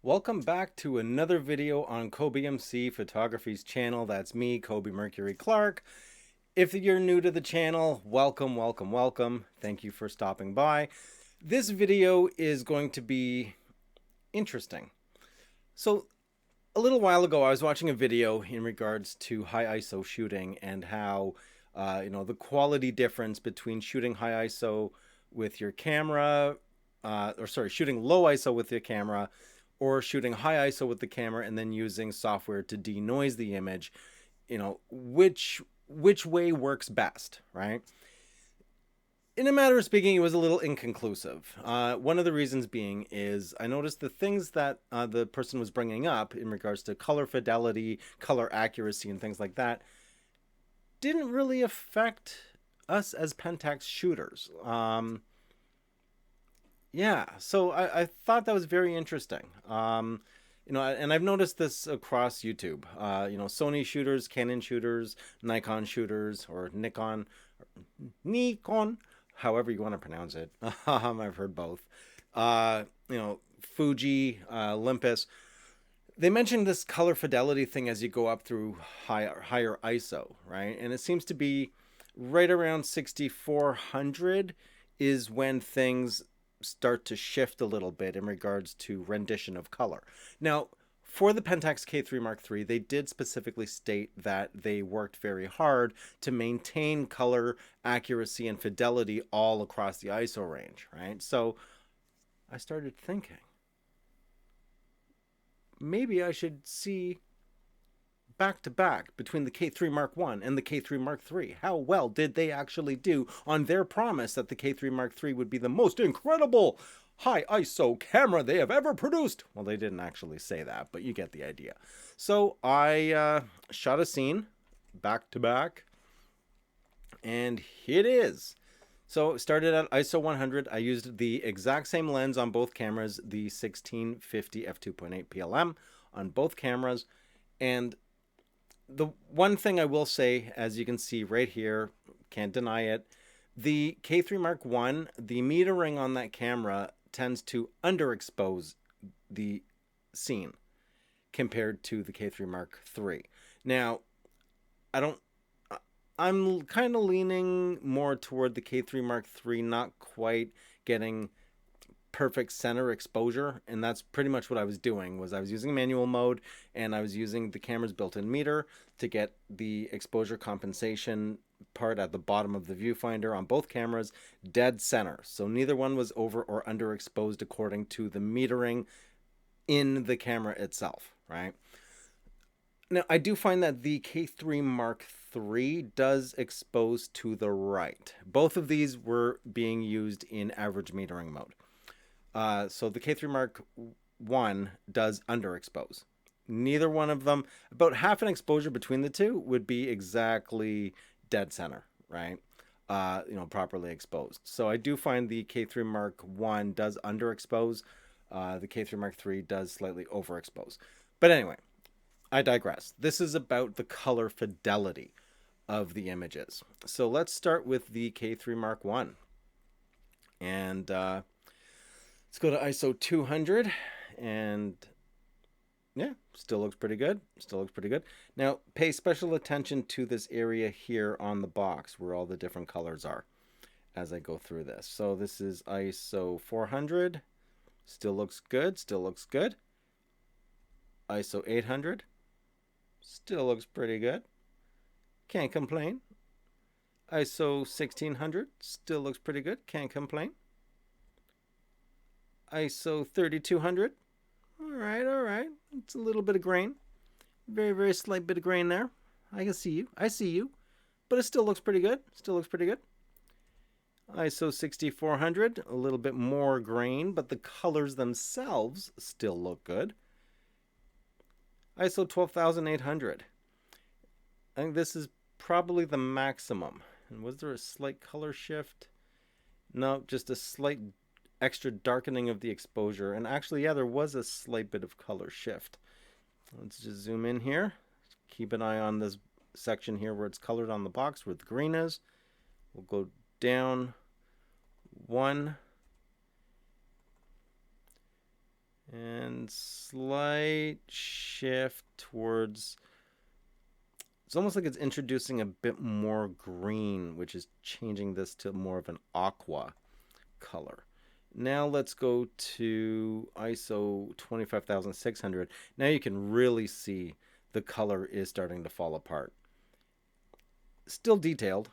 Welcome back to another video on KobeMC Photography's channel. That's me, Kobe Mercury Clark. If you're new to the channel, welcome, welcome, welcome. Thank you for stopping by. This video is going to be interesting. So a little while ago, I was watching a video in regards to high ISO shooting and how, the quality difference between shooting high ISO with your camera, shooting low ISO with your camera, or shooting high ISO with the camera and then using software to denoise the image, which way works best, right? In a matter of speaking, it was a little inconclusive. One of the reasons being is I noticed the things that the person was bringing up in regards to color fidelity, color accuracy, and things like that didn't really affect us as Pentax shooters. So I thought that was very interesting. And I've noticed this across YouTube. Sony shooters, Canon shooters, Nikon shooters, or Nikon, however you want to pronounce it. I've heard both. Fuji, Olympus. They mentioned this color fidelity thing as you go up through higher ISO, right? And it seems to be right around 6400 is when things start to shift a little bit in regards to rendition of color. Now, for the Pentax K-3 Mark III, they did specifically state that they worked very hard to maintain color accuracy and fidelity all across the ISO range, right? So I started thinking, maybe I should see back to back between the K-3 Mark I and the K-3 Mark III. How well did they actually do on their promise that the K-3 Mark III would be the most incredible high ISO camera they have ever produced? Well, they didn't actually say that, but you get the idea. So I shot a scene back to back, and here it is. So it started at ISO 100. I used the exact same lens on both cameras, the 1650 f2.8 PLM on both cameras. And the one thing I will say, as you can see right here, can't deny it, the K3 Mark I, the metering on that camera tends to underexpose the scene compared to the K3 Mark III. Now, I'm kind of leaning more toward the K3 Mark III, not quite getting perfect center exposure, and that's pretty much what I was doing. Was I was using manual mode, and I was using the camera's built-in meter to get the exposure compensation part at the bottom of the viewfinder on both cameras dead center, so neither one was over or underexposed according to the metering in the camera itself, right? Now, I do find that the K3 Mark III does expose to the right. Both of these were being used in average metering mode. So the K3 Mark I does underexpose. Neither one of them, about half an exposure between the two would be exactly dead center, right? Properly exposed. So I do find the K3 Mark I does underexpose. The K3 Mark III does slightly overexpose. But anyway, I digress. This is about the color fidelity of the images. So let's start with the K3 Mark I. And let's go to ISO 200, and yeah, still looks pretty good. Still looks pretty good. Now, pay special attention to this area here on the box where all the different colors are as I go through this. So this is ISO 400. Still looks good. Still looks good. ISO 800. Still looks pretty good. Can't complain. ISO 1600. Still looks pretty good. Can't complain. ISO 3200. All right. It's a little bit of grain. Very, very slight bit of grain there. I can see you. I see you. But it still looks pretty good. Still looks pretty good. ISO 6400. A little bit more grain, but the colors themselves still look good. ISO 12800. I think this is probably the maximum. And was there a slight color shift? No, just a slight extra darkening of the exposure. And actually, yeah, there was a slight bit of color shift. Let's just zoom in here. Keep an eye on this section here where it's colored on the box where the green is. We'll go down one And slight shift towards, it's almost like it's introducing a bit more green, which is changing this to more of an aqua color. Now let's go to ISO 25600. Now you can really see the color is starting to fall apart. Still detailed,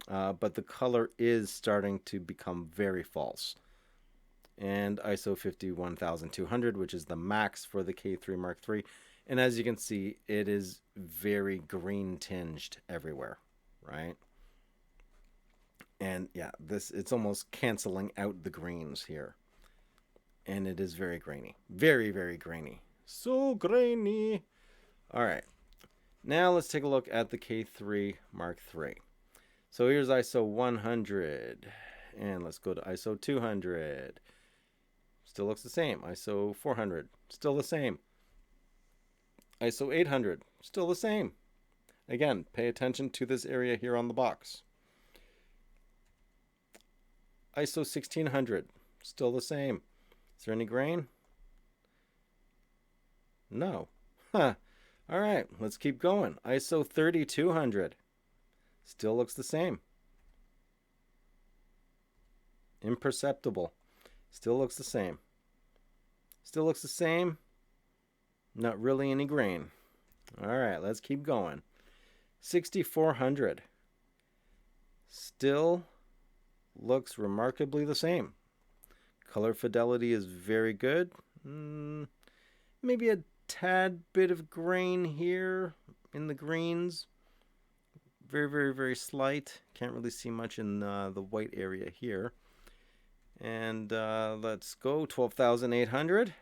but the color is starting to become very false. And ISO 51200, which is the max for the K3 Mark III. And as you can see, it is very green tinged everywhere, right? And yeah, it's almost canceling out the greens here. And it is very grainy. Very, very grainy. So grainy. All right. Now let's take a look at the K3 Mark III. So here's ISO 100. And let's go to ISO 200. Still looks the same. ISO 400. Still the same. ISO 800. Still the same. Again, pay attention to this area here on the box. ISO 1600. Still the same. Is there any grain? No. Huh. All right, let's keep going. ISO 3200. Still looks the same. Imperceptible. Still looks the same. Still looks the same. Not really any grain. All right, let's keep going. 6400. Still looks remarkably the same. Color fidelity is very good. Maybe a tad bit of grain here in the greens. Very, very, very slight. Can't really see much in the white area here. And let's go 12,800.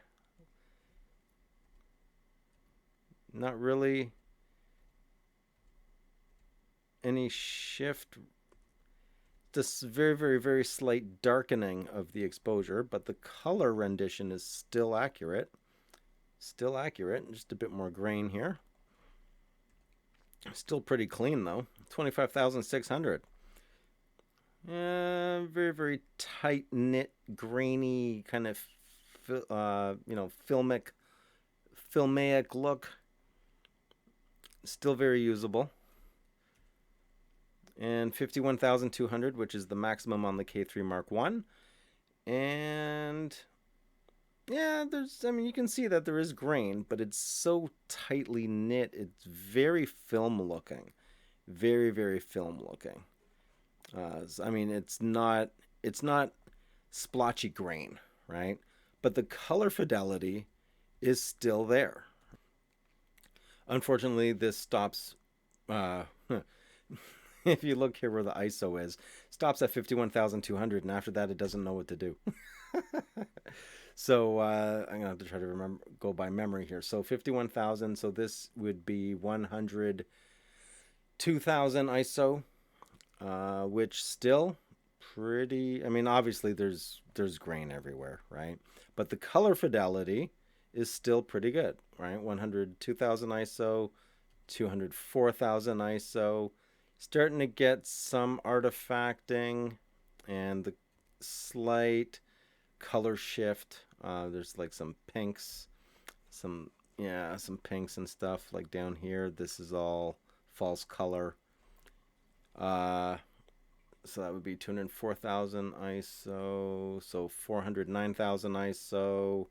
Not really any shift. This very, very, very slight darkening of the exposure, but the color rendition is still accurate. Still accurate. Just a bit more grain here. Still pretty clean though. 25,600. Very, very tight knit, grainy kind of, filmic look. Still very usable. And 51,200, which is the maximum on the K3 Mark I. And yeah, you can see that there is grain, but it's so tightly knit. It's very film looking. Very, very film looking. It's not splotchy grain, right? But the color fidelity is still there. Unfortunately, this stops, if you look here where the ISO is, stops at 51,200, and after that it doesn't know what to do. So I'm going to have to try to go by memory here. So 51,000, so this would be 102,000 ISO, which still pretty, obviously there's grain everywhere, right? But the color fidelity is still pretty good, right? 102,000 ISO, 204,000 ISO, starting to get some artifacting and the slight color shift. There's like some pinks, some pinks and stuff like down here. This is all false color. So that would be 204,000 ISO, so 409,000 ISO.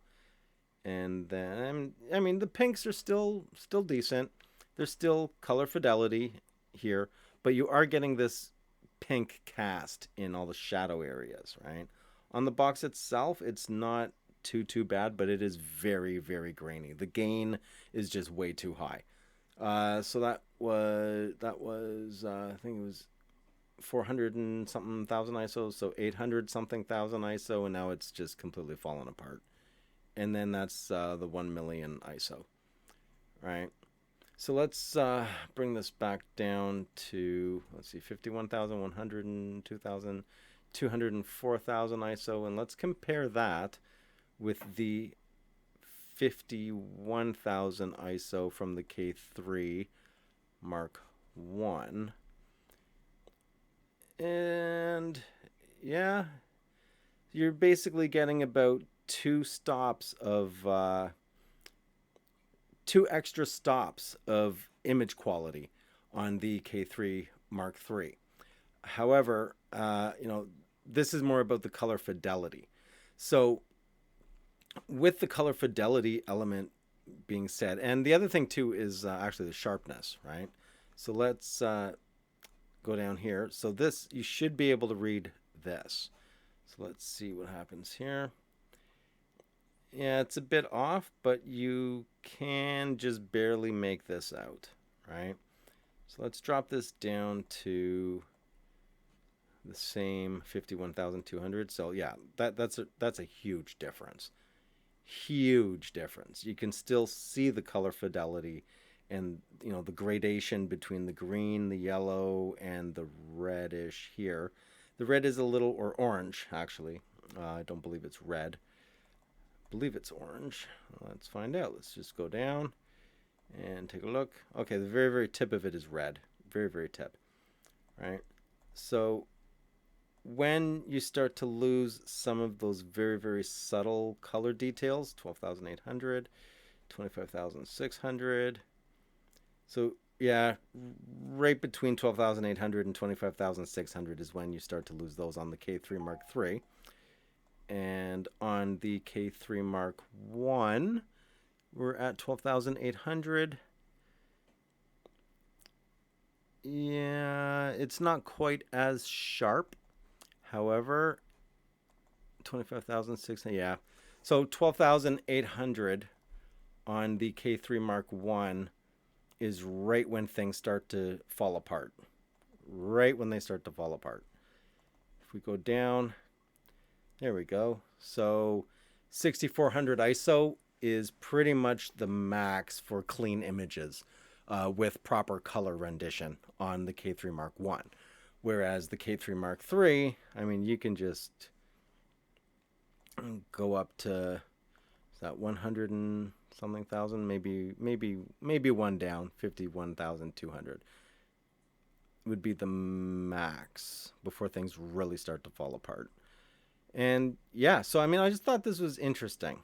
And then, the pinks are still decent. There's still color fidelity here, but you are getting this pink cast in all the shadow areas, right? On the box itself, it's not too bad, but it is very, very grainy. The gain is just way too high. So that was I think it was 400 and something thousand ISO, so 800 something thousand ISO, and now it's just completely fallen apart. And then that's the 1 million ISO, right? So let's bring this back down to, let's see, 51,100 and 2,000, 204,000 ISO, and let's compare that with the 51,000 ISO from the K3 Mark I. And yeah, you're basically getting about two stops of two extra stops of image quality on the K3 Mark III. However, this is more about the color fidelity. So with the color fidelity element being said, and the other thing too is actually the sharpness, right? So let's go down here. So this, you should be able to read this. So let's see what happens here. Yeah, it's a bit off, but you can just barely make this out, right? So let's drop this down to the same 51,200. So yeah, that's a huge difference. Huge difference. You can still see the color fidelity and the gradation between the green, the yellow, and the reddish here. The red is a little, or orange actually. I don't believe it's red. I believe it's orange. Let's find out. Let's just go down and take a look. Okay, the very, very tip of it is red. Very, very tip. Right? So when you start to lose some of those very, very subtle color details, 12,800, 25,600. So yeah, right between 12,800 and 25,600 is when you start to lose those on the K3 Mark III. And on the K3 Mark I, we're at 12,800. Yeah, it's not quite as sharp. However, 25,600, yeah. So 12,800 on the K3 Mark I is right when things start to fall apart. Right when they start to fall apart. If we go down, there we go. So 6400 ISO is pretty much the max for clean images with proper color rendition on the K3 Mark I. Whereas the K3 Mark III, I mean, you can just go up to, is that 100 and something thousand? Maybe one down, 51,200 would be the max before things really start to fall apart. And yeah, so I mean, I just thought this was interesting.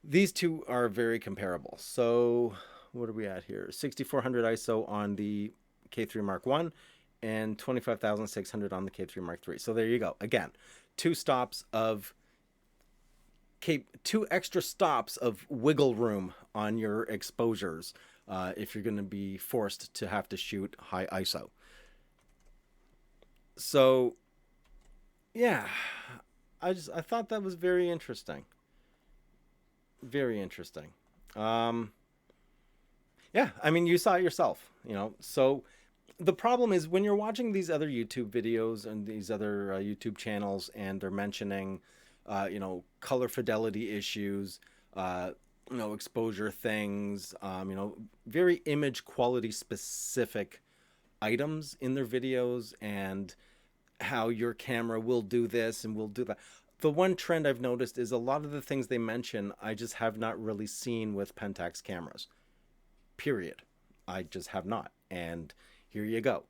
These two are very comparable. So what are we at here? 6400 ISO on the K3 Mark I and 25,600 on the K3 Mark III. So there you go. Again, two extra stops of wiggle room on your exposures if you're going to be forced to have to shoot high ISO. So yeah, I thought that was very interesting. Very interesting. Yeah, I mean, you saw it yourself, So the problem is when you're watching these other YouTube videos and these other YouTube channels and they're mentioning, color fidelity issues, exposure things, very image quality specific items in their videos and how your camera will do this and will do that. The one trend I've noticed is a lot of the things they mention, I just have not really seen with Pentax cameras. Period. I just have not. And here you go.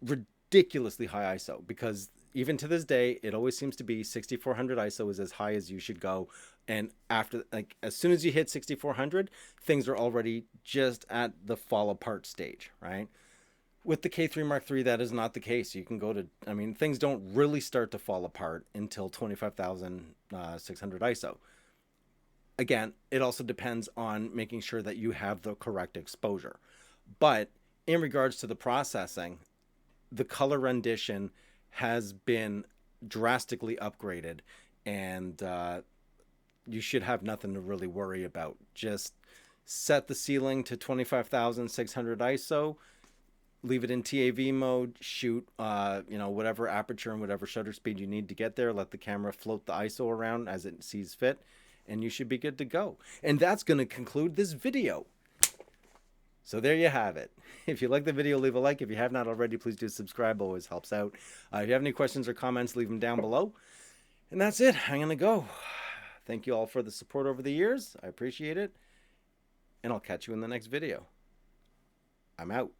Ridiculously high ISO, because even to this day, it always seems to be 6400 ISO is as high as you should go. And after, as soon as you hit 6400, things are already just at the fall apart stage, right? With the K3 Mark III, that is not the case. You can go to, things don't really start to fall apart until 25,600 ISO. Again, it also depends on making sure that you have the correct exposure. But in regards to the processing, the color rendition has been drastically upgraded, and you should have nothing to really worry about. Just set the ceiling to 25,600 ISO, leave it in TAV mode, shoot, whatever aperture and whatever shutter speed you need to get there. Let the camera float the ISO around as it sees fit, and you should be good to go. And that's going to conclude this video. So there you have it. If you like the video, leave a like. If you have not already, please do subscribe. Always helps out. If you have any questions or comments, leave them down below. And that's it. I'm going to go. Thank you all for the support over the years. I appreciate it. And I'll catch you in the next video. I'm out.